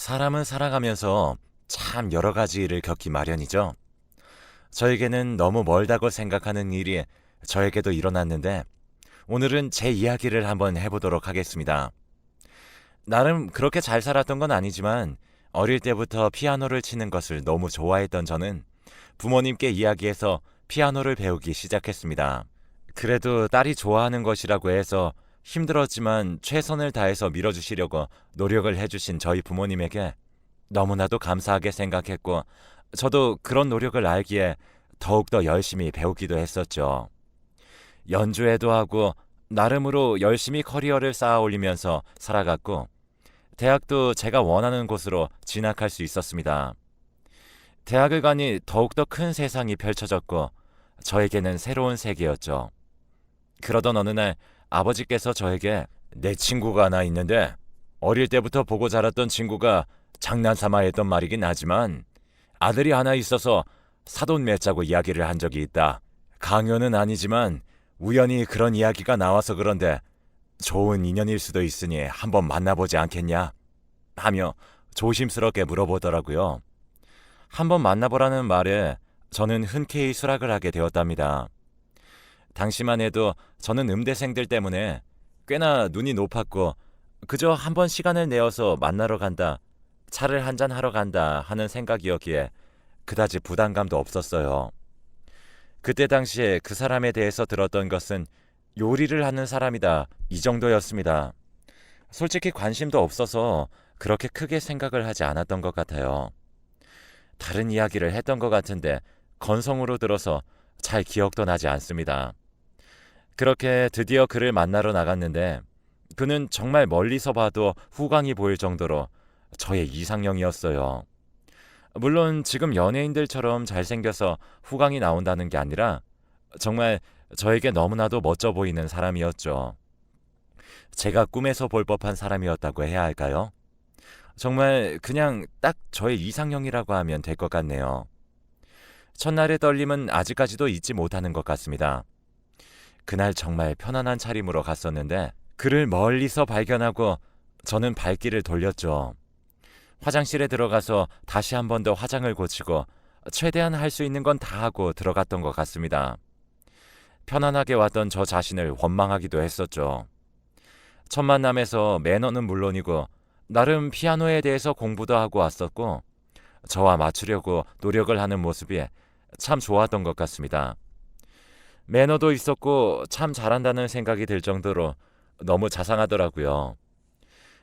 사람은 살아가면서 참 여러 가지 일을 겪기 마련이죠. 저에게는 너무 멀다고 생각하는 일이 저에게도 일어났는데 오늘은 제 이야기를 한번 해보도록 하겠습니다. 나름 그렇게 잘 살았던 건 아니지만 어릴 때부터 피아노를 치는 것을 너무 좋아했던 저는 부모님께 이야기해서 피아노를 배우기 시작했습니다. 그래도 딸이 좋아하는 것이라고 해서 힘들었지만 최선을 다해서 밀어주시려고 노력을 해주신 저희 부모님에게 너무나도 감사하게 생각했고 저도 그런 노력을 알기에 더욱더 열심히 배우기도 했었죠. 연주회도 하고 나름으로 열심히 커리어를 쌓아 올리면서 살아갔고 대학도 제가 원하는 곳으로 진학할 수 있었습니다. 대학을 가니 더욱더 큰 세상이 펼쳐졌고 저에게는 새로운 세계였죠. 그러던 어느 날 아버지께서 저에게 내 친구가 하나 있는데 어릴 때부터 보고 자랐던 친구가 장난삼아 했던 말이긴 하지만 아들이 하나 있어서 사돈 맺자고 이야기를 한 적이 있다. 강요는 아니지만 우연히 그런 이야기가 나와서 그런데 좋은 인연일 수도 있으니 한번 만나보지 않겠냐? 하며 조심스럽게 물어보더라고요. 한번 만나보라는 말에 저는 흔쾌히 수락을 하게 되었답니다. 당시만 해도 저는 음대생들 때문에 꽤나 눈이 높았고 그저 한번 시간을 내어서 만나러 간다, 차를 한잔 하러 간다 하는 생각이었기에 그다지 부담감도 없었어요. 그때 당시에 그 사람에 대해서 들었던 것은 요리를 하는 사람이다 이 정도였습니다. 솔직히 관심도 없어서 그렇게 크게 생각을 하지 않았던 것 같아요. 다른 이야기를 했던 것 같은데 건성으로 들어서 잘 기억도 나지 않습니다. 그렇게 드디어 그를 만나러 나갔는데 그는 정말 멀리서 봐도 후광이 보일 정도로 저의 이상형이었어요. 물론 지금 연예인들처럼 잘생겨서 후광이 나온다는 게 아니라 정말 저에게 너무나도 멋져 보이는 사람이었죠. 제가 꿈에서 볼 법한 사람이었다고 해야 할까요? 정말 그냥 딱 저의 이상형이라고 하면 될 것 같네요. 첫날의 떨림은 아직까지도 잊지 못하는 것 같습니다. 그날 정말 편안한 차림으로 갔었는데 그를 멀리서 발견하고 저는 발길을 돌렸죠. 화장실에 들어가서 다시 한 번 더 화장을 고치고 최대한 할 수 있는 건 다 하고 들어갔던 것 같습니다. 편안하게 왔던 저 자신을 원망하기도 했었죠. 첫 만남에서 매너는 물론이고 나름 피아노에 대해서 공부도 하고 왔었고 저와 맞추려고 노력을 하는 모습이 참 좋았던 것 같습니다. 매너도 있었고 참 잘한다는 생각이 들 정도로 너무 자상하더라고요.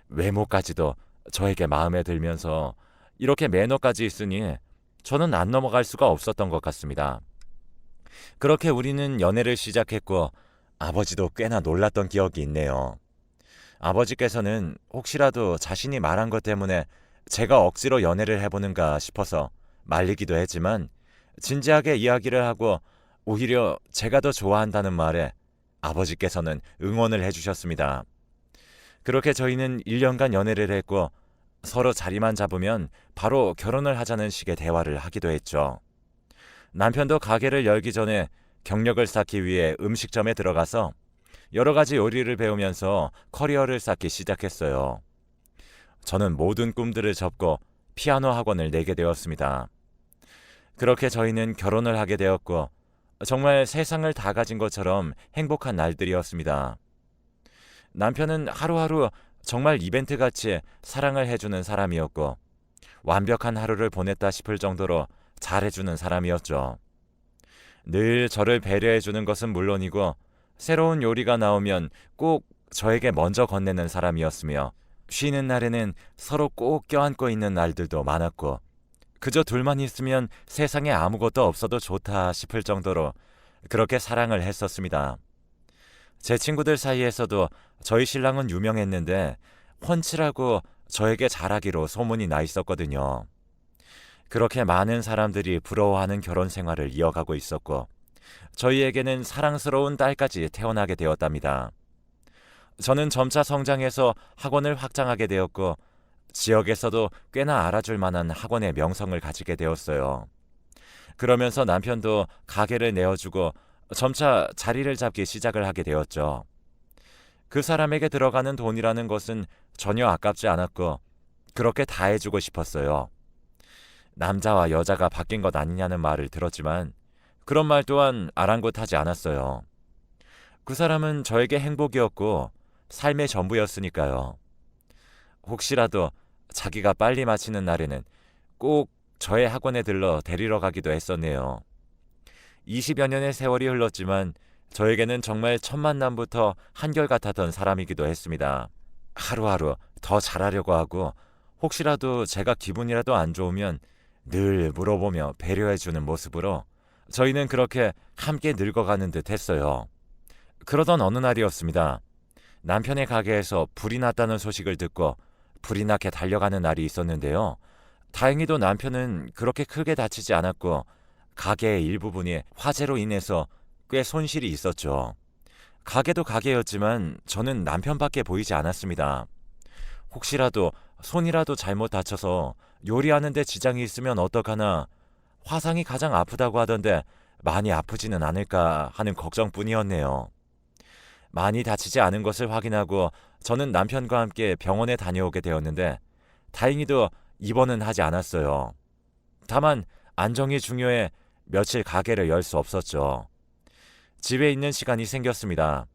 외모까지도 저에게 마음에 들면서 이렇게 매너까지 있으니 저는 안 넘어갈 수가 없었던 것 같습니다. 그렇게 우리는 연애를 시작했고 아버지도 꽤나 놀랐던 기억이 있네요. 아버지께서는 혹시라도 자신이 말한 것 때문에 제가 억지로 연애를 해보는가 싶어서 말리기도 했지만 진지하게 이야기를 하고 오히려 제가 더 좋아한다는 말에 아버지께서는 응원을 해주셨습니다. 그렇게 저희는 1년간 연애를 했고 서로 자리만 잡으면 바로 결혼을 하자는 식의 대화를 하기도 했죠. 남편도 가게를 열기 전에 경력을 쌓기 위해 음식점에 들어가서 여러 가지 요리를 배우면서 커리어를 쌓기 시작했어요. 저는 모든 꿈들을 접고 피아노 학원을 내게 되었습니다. 그렇게 저희는 결혼을 하게 되었고 정말 세상을 다 가진 것처럼 행복한 날들이었습니다. 남편은 하루하루 정말 이벤트같이 사랑을 해주는 사람이었고 완벽한 하루를 보냈다 싶을 정도로 잘해주는 사람이었죠. 늘 저를 배려해주는 것은 물론이고 새로운 요리가 나오면 꼭 저에게 먼저 건네는 사람이었으며 쉬는 날에는 서로 꼭 껴안고 있는 날들도 많았고 그저 둘만 있으면 세상에 아무것도 없어도 좋다 싶을 정도로 그렇게 사랑을 했었습니다. 제 친구들 사이에서도 저희 신랑은 유명했는데 훤칠하고 저에게 잘하기로 소문이 나 있었거든요. 그렇게 많은 사람들이 부러워하는 결혼 생활을 이어가고 있었고 저희에게는 사랑스러운 딸까지 태어나게 되었답니다. 저는 점차 성장해서 학원을 확장하게 되었고 지역에서도 꽤나 알아줄 만한 학원의 명성을 가지게 되었어요. 그러면서 남편도 가게를 내어주고 점차 자리를 잡기 시작을 하게 되었죠. 그 사람에게 들어가는 돈이라는 것은 전혀 아깝지 않았고 그렇게 다 해주고 싶었어요. 남자와 여자가 바뀐 것 아니냐는 말을 들었지만 그런 말 또한 아랑곳하지 않았어요. 그 사람은 저에게 행복이었고 삶의 전부였으니까요. 혹시라도 자기가 빨리 마치는 날에는 꼭 저의 학원에 들러 데리러 가기도 했었네요. 20여 년의 세월이 흘렀지만 저에게는 정말 첫 만남부터 한결같았던 사람이기도 했습니다. 하루하루 더 잘하려고 하고 혹시라도 제가 기분이라도 안 좋으면 늘 물어보며 배려해주는 모습으로 저희는 그렇게 함께 늙어가는 듯 했어요. 그러던 어느 날이었습니다. 남편의 가게에서 불이 났다는 소식을 듣고 불이 나게 달려가는 날이 있었는데요. 다행히도 남편은 그렇게 크게 다치지 않았고 가게의 일부분이 화재로 인해서 꽤 손실이 있었죠. 가게도 가게였지만 저는 남편밖에 보이지 않았습니다. 혹시라도 손이라도 잘못 다쳐서 요리하는 데 지장이 있으면 어떡하나, 화상이 가장 아프다고 하던데 많이 아프지는 않을까 하는 걱정뿐이었네요. 많이 다치지 않은 것을 확인하고 저는 남편과 함께 병원에 다녀오게 되었는데 다행히도 입원은 하지 않았어요. 다만 안정이 중요해 며칠 가게를 열 수 없었죠. 집에 있는 시간이 생겼습니다.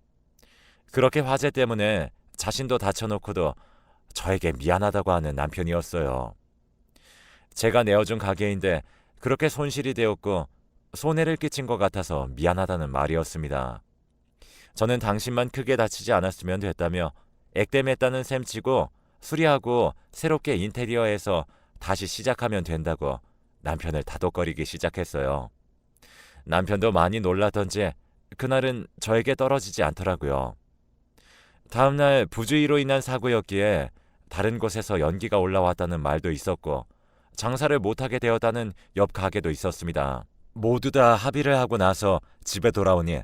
그렇게 화재 때문에 자신도 다쳐놓고도 저에게 미안하다고 하는 남편이었어요. 제가 내어준 가게인데 그렇게 손실이 되었고 손해를 끼친 것 같아서 미안하다는 말이었습니다. 저는 당신만 크게 다치지 않았으면 됐다며 액땜했다는 셈치고 수리하고 새롭게 인테리어해서 다시 시작하면 된다고 남편을 다독거리기 시작했어요. 남편도 많이 놀라던지 그날은 저에게 떨어지지 않더라고요. 다음날 부주의로 인한 사고였기에 다른 곳에서 연기가 올라왔다는 말도 있었고 장사를 못하게 되었다는 옆 가게도 있었습니다. 모두 다 합의를 하고 나서 집에 돌아오니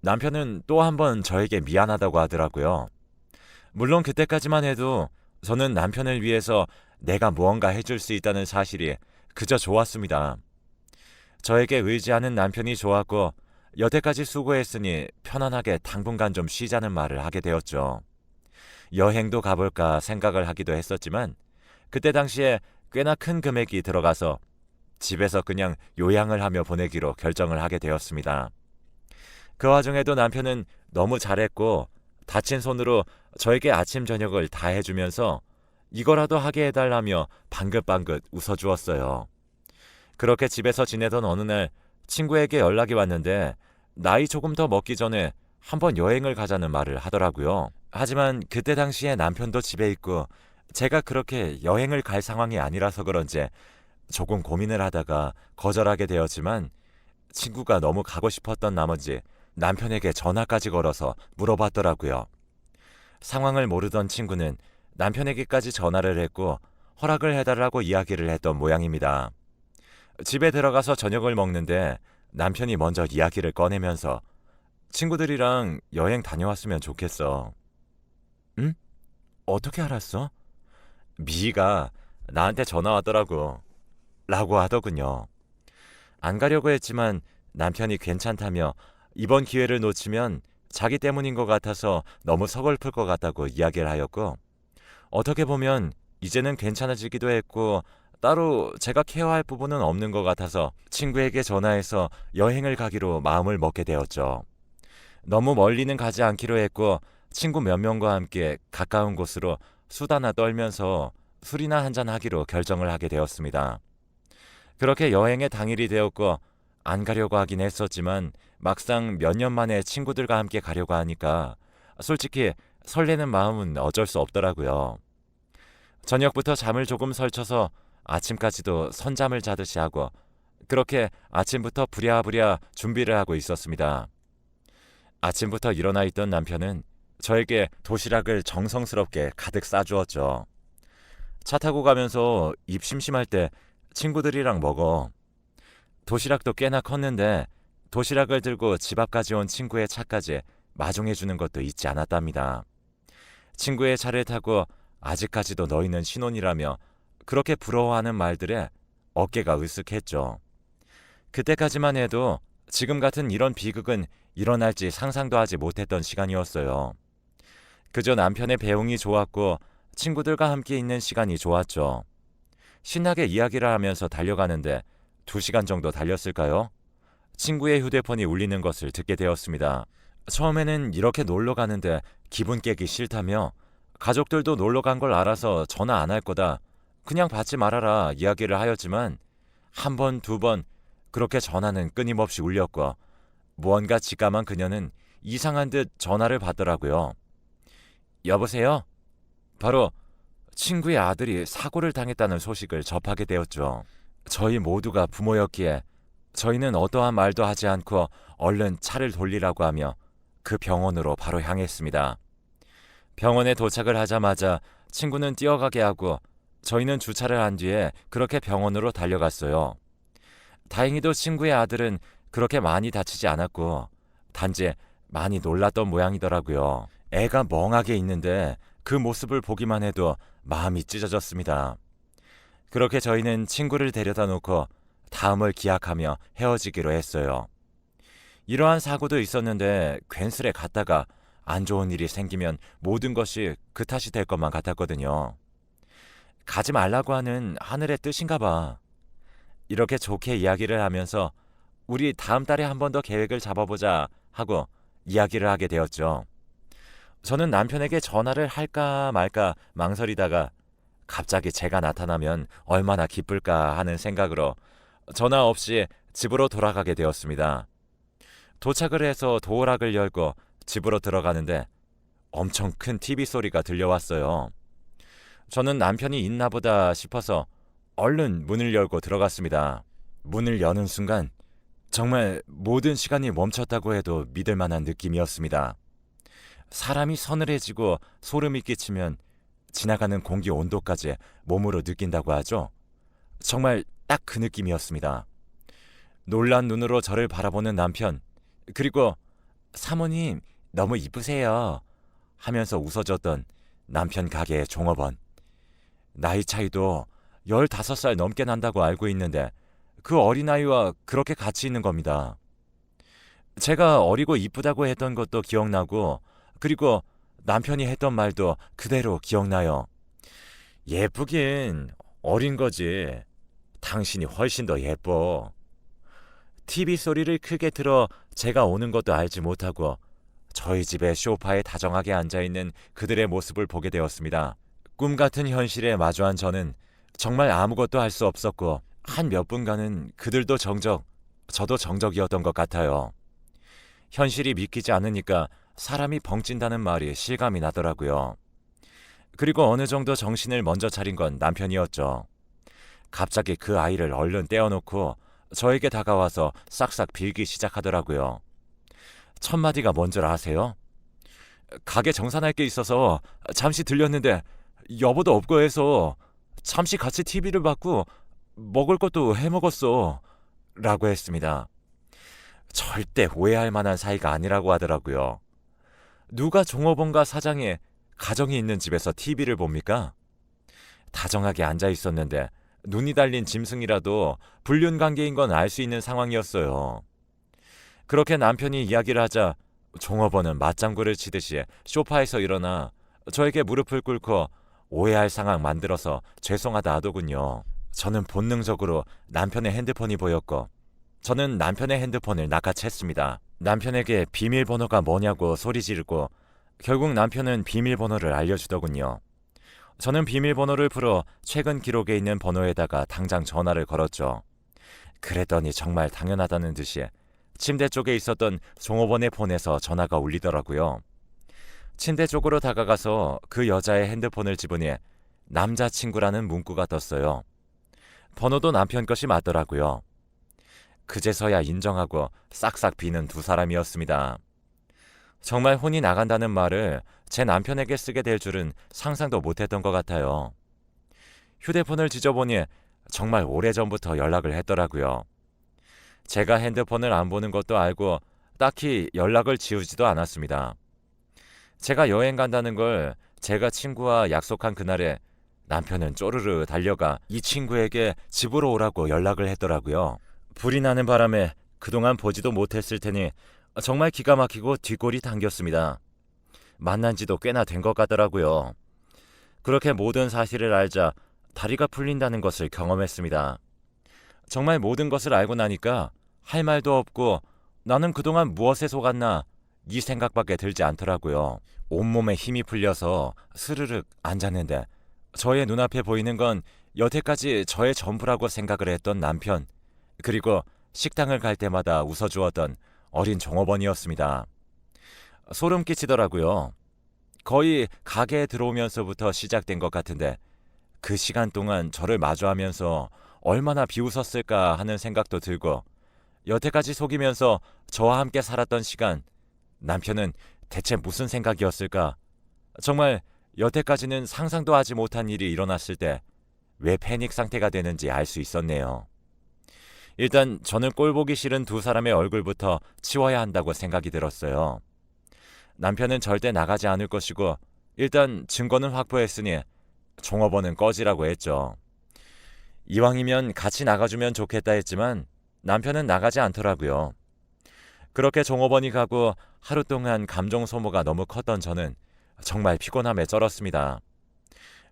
남편은 또 한 번 저에게 미안하다고 하더라고요. 물론 그때까지만 해도 저는 남편을 위해서 내가 무언가 해줄 수 있다는 사실이 그저 좋았습니다. 저에게 의지하는 남편이 좋았고 여태까지 수고했으니 편안하게 당분간 좀 쉬자는 말을 하게 되었죠. 여행도 가볼까 생각을 하기도 했었지만 그때 당시에 꽤나 큰 금액이 들어가서 집에서 그냥 요양을 하며 보내기로 결정을 하게 되었습니다. 그 와중에도 남편은 너무 잘했고 다친 손으로 저에게 아침 저녁을 다 해주면서 이거라도 하게 해달라며 방긋방긋 웃어주었어요. 그렇게 집에서 지내던 어느 날 친구에게 연락이 왔는데 나이 조금 더 먹기 전에 한번 여행을 가자는 말을 하더라고요. 하지만 그때 당시에 남편도 집에 있고 제가 그렇게 여행을 갈 상황이 아니라서 그런지 조금 고민을 하다가 거절하게 되었지만 친구가 너무 가고 싶었던 나머지 남편에게 전화까지 걸어서 물어봤더라고요. 상황을 모르던 친구는 남편에게까지 전화를 했고 허락을 해달라고 이야기를 했던 모양입니다. 집에 들어가서 저녁을 먹는데 남편이 먼저 이야기를 꺼내면서 친구들이랑 여행 다녀왔으면 좋겠어. 응? 어떻게 알았어? 미희가 나한테 전화 왔더라고. 라고 하더군요. 안 가려고 했지만 남편이 괜찮다며 이번 기회를 놓치면 자기 때문인 것 같아서 너무 서글플 것 같다고 이야기를 하였고 어떻게 보면 이제는 괜찮아지기도 했고 따로 제가 케어할 부분은 없는 것 같아서 친구에게 전화해서 여행을 가기로 마음을 먹게 되었죠. 너무 멀리는 가지 않기로 했고 친구 몇 명과 함께 가까운 곳으로 수다나 떨면서 술이나 한잔 하기로 결정을 하게 되었습니다. 그렇게 여행의 당일이 되었고 안 가려고 하긴 했었지만 막상 몇 년 만에 친구들과 함께 가려고 하니까 솔직히 설레는 마음은 어쩔 수 없더라고요. 저녁부터 잠을 조금 설쳐서 아침까지도 선잠을 자듯이 하고 그렇게 아침부터 부랴부랴 준비를 하고 있었습니다. 아침부터 일어나 있던 남편은 저에게 도시락을 정성스럽게 가득 싸주었죠. 차 타고 가면서 입 심심할 때 친구들이랑 먹어. 도시락도 꽤나 컸는데 도시락을 들고 집 앞까지 온 친구의 차까지 마중해주는 것도 잊지 않았답니다. 친구의 차를 타고 아직까지도 너희는 신혼이라며 그렇게 부러워하는 말들에 어깨가 으쓱했죠. 그때까지만 해도 지금 같은 이런 비극은 일어날지 상상도 하지 못했던 시간이었어요. 그저 남편의 배웅이 좋았고 친구들과 함께 있는 시간이 좋았죠. 신나게 이야기를 하면서 달려가는데 2시간 정도 달렸을까요? 친구의 휴대폰이 울리는 것을 듣게 되었습니다. 처음에는 이렇게 놀러 가는데 기분 깨기 싫다며 가족들도 놀러 간 걸 알아서 전화 안 할 거다. 그냥 받지 말아라 이야기를 하였지만 한 번, 2번 그렇게 전화는 끊임없이 울렸고 무언가 직감한 그녀는 이상한 듯 전화를 받더라고요. 여보세요? 바로 친구의 아들이 사고를 당했다는 소식을 접하게 되었죠. 저희 모두가 부모였기에 저희는 어떠한 말도 하지 않고 얼른 차를 돌리라고 하며 그 병원으로 바로 향했습니다. 병원에 도착을 하자마자 친구는 뛰어가게 하고 저희는 주차를 한 뒤에 그렇게 병원으로 달려갔어요. 다행히도 친구의 아들은 그렇게 많이 다치지 않았고 단지 많이 놀랐던 모양이더라고요. 애가 멍하게 있는데 그 모습을 보기만 해도 마음이 찢어졌습니다. 그렇게 저희는 친구를 데려다 놓고 다음을 기약하며 헤어지기로 했어요. 이러한 사고도 있었는데 괜스레 갔다가 안 좋은 일이 생기면 모든 것이 그 탓이 될 것만 같았거든요. 가지 말라고 하는 하늘의 뜻인가 봐. 이렇게 좋게 이야기를 하면서 우리 다음 달에 한 번 더 계획을 잡아보자 하고 이야기를 하게 되었죠. 저는 남편에게 전화를 할까 말까 망설이다가 갑자기 제가 나타나면 얼마나 기쁠까 하는 생각으로 전화 없이 집으로 돌아가게 되었습니다. 도착을 해서 도어락을 열고 집으로 들어가는데 엄청 큰 TV 소리가 들려왔어요. 저는 남편이 있나 보다 싶어서 얼른 문을 열고 들어갔습니다. 문을 여는 순간 정말 모든 시간이 멈췄다고 해도 믿을 만한 느낌이었습니다. 사람이 서늘해지고 소름이 끼치면 지나가는 공기 온도까지 몸으로 느낀다고 하죠. 정말 딱 그 느낌이었습니다. 놀란 눈으로 저를 바라보는 남편, 그리고 사모님 너무 이쁘세요 하면서 웃어줬던 남편 가게의 종업원. 나이 차이도 15살 넘게 난다고 알고 있는데 그 어린아이와 그렇게 같이 있는 겁니다. 제가 어리고 이쁘다고 했던 것도 기억나고 그리고 남편이 했던 말도 그대로 기억나요. 예쁘긴 어린 거지. 당신이 훨씬 더 예뻐. TV 소리를 크게 틀어 제가 오는 것도 알지 못하고 저희 집의 소파에 다정하게 앉아있는 그들의 모습을 보게 되었습니다. 꿈 같은 현실에 마주한 저는 정말 아무것도 할 수 없었고 한 몇 분간은 그들도 정적, 저도 정적이었던 것 같아요. 현실이 믿기지 않으니까 사람이 벙찐다는 말이 실감이 나더라고요. 그리고 어느 정도 정신을 먼저 차린 건 남편이었죠. 갑자기 그 아이를 얼른 떼어놓고 저에게 다가와서 싹싹 빌기 시작하더라고요. 첫 마디가 뭔 줄 아세요? 가게 정산할 게 있어서 잠시 들렸는데 여보도 없고 해서 잠시 같이 TV를 봤고 먹을 것도 해먹었어 라고 했습니다. 절대 오해할 만한 사이가 아니라고 하더라고요. 누가 종업원과 사장의 가정이 있는 집에서 TV를 봅니까? 다정하게 앉아 있었는데 눈이 달린 짐승이라도 불륜 관계인 건 알 수 있는 상황이었어요. 그렇게 남편이 이야기를 하자 종업원은 맞장구를 치듯이 소파에서 일어나 저에게 무릎을 꿇고 오해할 상황 만들어서 죄송하다 하더군요. 저는 본능적으로 남편의 핸드폰이 보였고 저는 남편의 핸드폰을 낚아챘습니다. 남편에게 비밀번호가 뭐냐고 소리 지르고 결국 남편은 비밀번호를 알려주더군요. 저는 비밀번호를 풀어 최근 기록에 있는 번호에다가 당장 전화를 걸었죠. 그랬더니 정말 당연하다는 듯이 침대 쪽에 있었던 종업원의 폰에서 전화가 울리더라고요. 침대 쪽으로 다가가서 그 여자의 핸드폰을 집으니 남자친구라는 문구가 떴어요. 번호도 남편 것이 맞더라고요. 그제서야 인정하고 싹싹 비는 두 사람이었습니다. 정말 혼이 나간다는 말을 제 남편에게 쓰게 될 줄은 상상도 못했던 것 같아요. 휴대폰을 뒤져보니 정말 오래전부터 연락을 했더라고요. 제가 핸드폰을 안 보는 것도 알고 딱히 연락을 지우지도 않았습니다. 제가 여행 간다는 걸 제가 친구와 약속한 그날에 남편은 쪼르르 달려가 이 친구에게 집으로 오라고 연락을 했더라고요. 불이 나는 바람에 그동안 보지도 못했을 테니 정말 기가 막히고 뒷골이 당겼습니다. 만난 지도 꽤나 된 것 같더라고요. 그렇게 모든 사실을 알자 다리가 풀린다는 것을 경험했습니다. 정말 모든 것을 알고 나니까 할 말도 없고 나는 그동안 무엇에 속았나 이 생각밖에 들지 않더라고요. 온몸에 힘이 풀려서 스르륵 앉았는데 저의 눈앞에 보이는 건 여태까지 저의 전부라고 생각을 했던 남편, 그리고 식당을 갈 때마다 웃어주었던 어린 종업원이었습니다. 소름 끼치더라고요. 거의 가게에 들어오면서부터 시작된 것 같은데 그 시간 동안 저를 마주하면서 얼마나 비웃었을까 하는 생각도 들고, 여태까지 속이면서 저와 함께 살았던 시간, 남편은 대체 무슨 생각이었을까? 정말 여태까지는 상상도 하지 못한 일이 일어났을 때 왜 패닉 상태가 되는지 알 수 있었네요. 일단 저는 꼴보기 싫은 두 사람의 얼굴부터 치워야 한다고 생각이 들었어요. 남편은 절대 나가지 않을 것이고 일단 증거는 확보했으니 종업원은 꺼지라고 했죠. 이왕이면 같이 나가주면 좋겠다 했지만 남편은 나가지 않더라고요. 그렇게 종업원이 가고 하루 동안 감정 소모가 너무 컸던 저는 정말 피곤함에 쩔었습니다.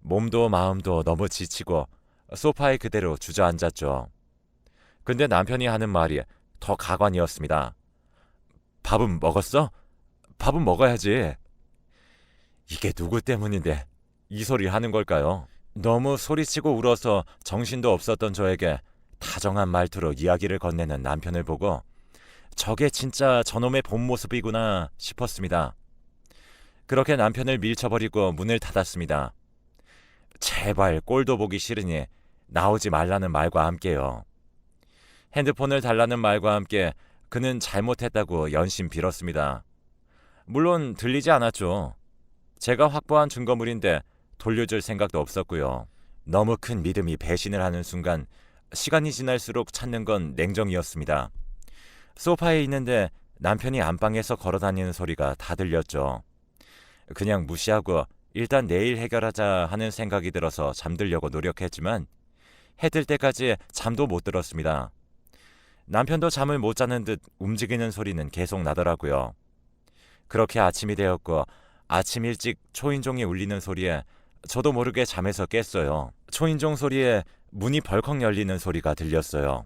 몸도 마음도 너무 지치고 소파에 그대로 주저앉았죠. 근데 남편이 하는 말이 더 가관이었습니다. 밥은 먹었어? 밥은 먹어야지. 이게 누구 때문인데 이 소리 하는 걸까요? 너무 소리치고 울어서 정신도 없었던 저에게 다정한 말투로 이야기를 건네는 남편을 보고 저게 진짜 저놈의 본 모습이구나 싶었습니다. 그렇게 남편을 밀쳐버리고 문을 닫았습니다. 제발 꼴도 보기 싫으니 나오지 말라는 말과 함께요. 핸드폰을 달라는 말과 함께 그는 잘못했다고 연신 빌었습니다. 물론 들리지 않았죠. 제가 확보한 증거물인데 돌려줄 생각도 없었고요. 너무 큰 믿음이 배신을 하는 순간 시간이 지날수록 찾는 건 냉정이었습니다. 소파에 있는데 남편이 안방에서 걸어다니는 소리가 다 들렸죠. 그냥 무시하고 일단 내일 해결하자 하는 생각이 들어서 잠들려고 노력했지만 해 뜰 때까지 잠도 못 들었습니다. 남편도 잠을 못 자는 듯 움직이는 소리는 계속 나더라고요. 그렇게 아침이 되었고 아침 일찍 초인종이 울리는 소리에 저도 모르게 잠에서 깼어요. 초인종 소리에 문이 벌컥 열리는 소리가 들렸어요.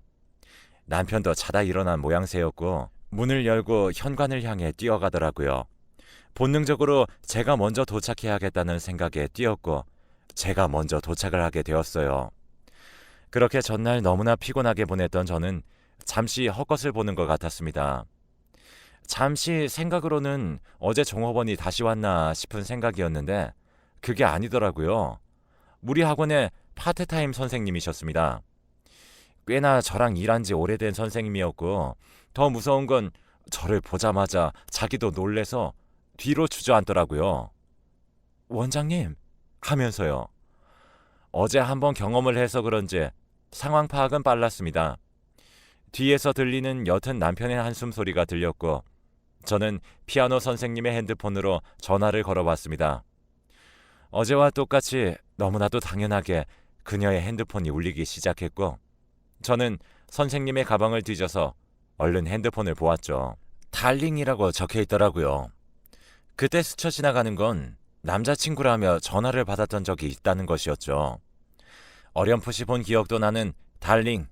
남편도 자다 일어난 모양새였고 문을 열고 현관을 향해 뛰어가더라고요. 본능적으로 제가 먼저 도착해야겠다는 생각에 뛰었고 제가 먼저 도착을 하게 되었어요. 그렇게 전날 너무나 피곤하게 보냈던 저는 잠시 헛것을 보는 것 같았습니다. 잠시 생각으로는 어제 종업원이 다시 왔나 싶은 생각이었는데 그게 아니더라고요. 우리 학원의 파트타임 선생님이셨습니다. 꽤나 저랑 일한 지 오래된 선생님이었고 더 무서운 건 저를 보자마자 자기도 놀래서 뒤로 주저앉더라고요. 원장님 하면서요. 어제 한번 경험을 해서 그런지 상황 파악은 빨랐습니다. 뒤에서 들리는 옅은 남편의 한숨 소리가 들렸고 저는 피아노 선생님의 핸드폰으로 전화를 걸어봤습니다. 어제와 똑같이 너무나도 당연하게 그녀의 핸드폰이 울리기 시작했고 저는 선생님의 가방을 뒤져서 얼른 핸드폰을 보았죠. 달링이라고 적혀 있더라고요. 그때 스쳐 지나가는 건 남자친구라며 전화를 받았던 적이 있다는 것이었죠. 어렴풋이 본 기억도 나는 달링,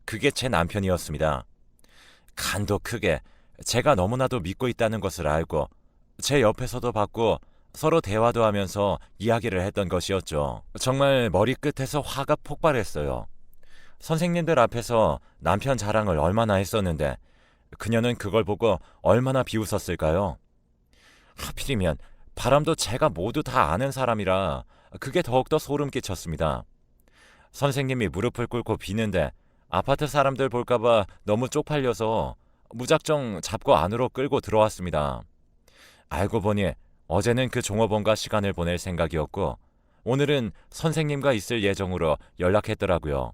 그게 제 남편이었습니다. 간도 크게 제가 너무나도 믿고 있다는 것을 알고 제 옆에서도 봤고 서로 대화도 하면서 이야기를 했던 것이었죠. 정말 머리끝에서 화가 폭발했어요. 선생님들 앞에서 남편 자랑을 얼마나 했었는데 그녀는 그걸 보고 얼마나 비웃었을까요? 하필이면 바람도 제가 모두 다 아는 사람이라 그게 더욱더 소름 끼쳤습니다. 선생님이 무릎을 꿇고 비는데 아파트 사람들 볼까봐 너무 쪽팔려서 무작정 잡고 안으로 끌고 들어왔습니다. 알고 보니 어제는 그 종업원과 시간을 보낼 생각이었고 오늘은 선생님과 있을 예정으로 연락했더라고요.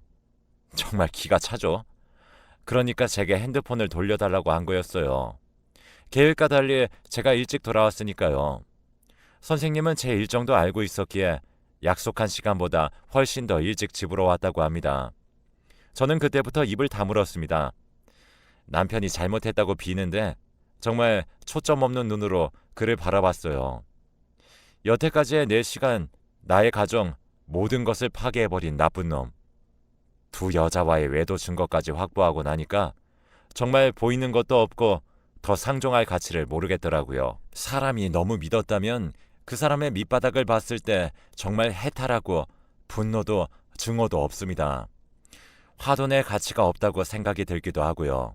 정말 기가 차죠. 그러니까 제게 핸드폰을 돌려달라고 한 거였어요. 계획과 달리 제가 일찍 돌아왔으니까요. 선생님은 제 일정도 알고 있었기에 약속한 시간보다 훨씬 더 일찍 집으로 왔다고 합니다. 저는 그때부터 입을 다물었습니다. 남편이 잘못했다고 비는데 정말 초점 없는 눈으로 그를 바라봤어요. 여태까지의 내 시간 나의 가정, 모든 것을 파괴해버린 나쁜 놈. 두 여자와의 외도 증거까지 확보하고 나니까 정말 보이는 것도 없고 더 상종할 가치를 모르겠더라고요. 사람이 너무 믿었다면 그 사람의 밑바닥을 봤을 때 정말 해탈하고 분노도 증오도 없습니다. 화도 낼 가치가 없다고 생각이 들기도 하고요.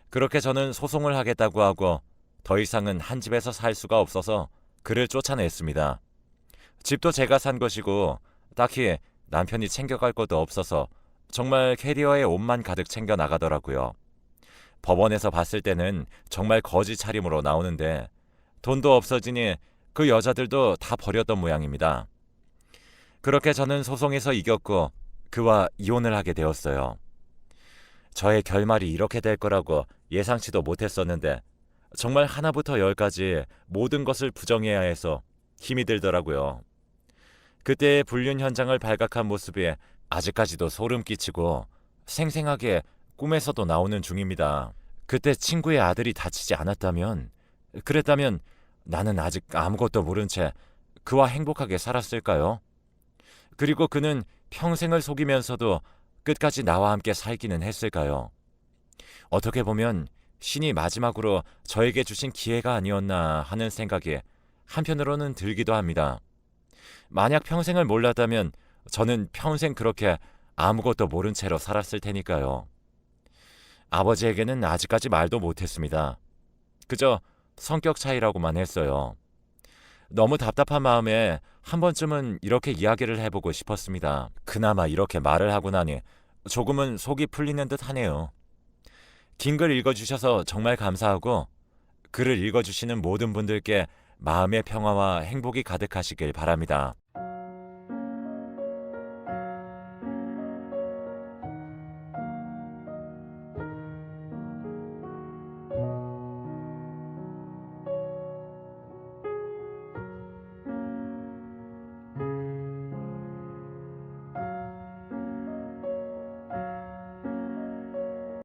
그렇게 저는 소송을 하겠다고 하고 더 이상은 한 집에서 살 수가 없어서 그를 쫓아냈습니다. 집도 제가 산 것이고 딱히 남편이 챙겨갈 것도 없어서 정말 캐리어에 옷만 가득 챙겨 나가더라고요. 법원에서 봤을 때는 정말 거지 차림으로 나오는데 돈도 없어지니 그 여자들도 다 버렸던 모양입니다. 그렇게 저는 소송에서 이겼고 그와 이혼을 하게 되었어요. 저의 결말이 이렇게 될 거라고 예상치도 못했었는데 정말 하나부터 열까지 모든 것을 부정해야 해서 힘이 들더라고요. 그때의 불륜 현장을 발각한 모습이 아직까지도 소름 끼치고 생생하게 꿈에서도 나오는 중입니다. 그때 친구의 아들이 다치지 않았다면, 그랬다면 나는 아직 아무것도 모른 채 그와 행복하게 살았을까요? 그리고 그는 평생을 속이면서도 끝까지 나와 함께 살기는 했을까요? 어떻게 보면 신이 마지막으로 저에게 주신 기회가 아니었나 하는 생각이 한편으로는 들기도 합니다. 만약 평생을 몰랐다면 저는 평생 그렇게 아무것도 모른 채로 살았을 테니까요. 아버지에게는 아직까지 말도 못했습니다. 그저 성격 차이라고만 했어요. 너무 답답한 마음에 한 번쯤은 이렇게 이야기를 해보고 싶었습니다. 그나마 이렇게 말을 하고 나니 조금은 속이 풀리는 듯 하네요. 긴 글 읽어주셔서 정말 감사하고 글을 읽어주시는 모든 분들께 마음의 평화와 행복이 가득하시길 바랍니다.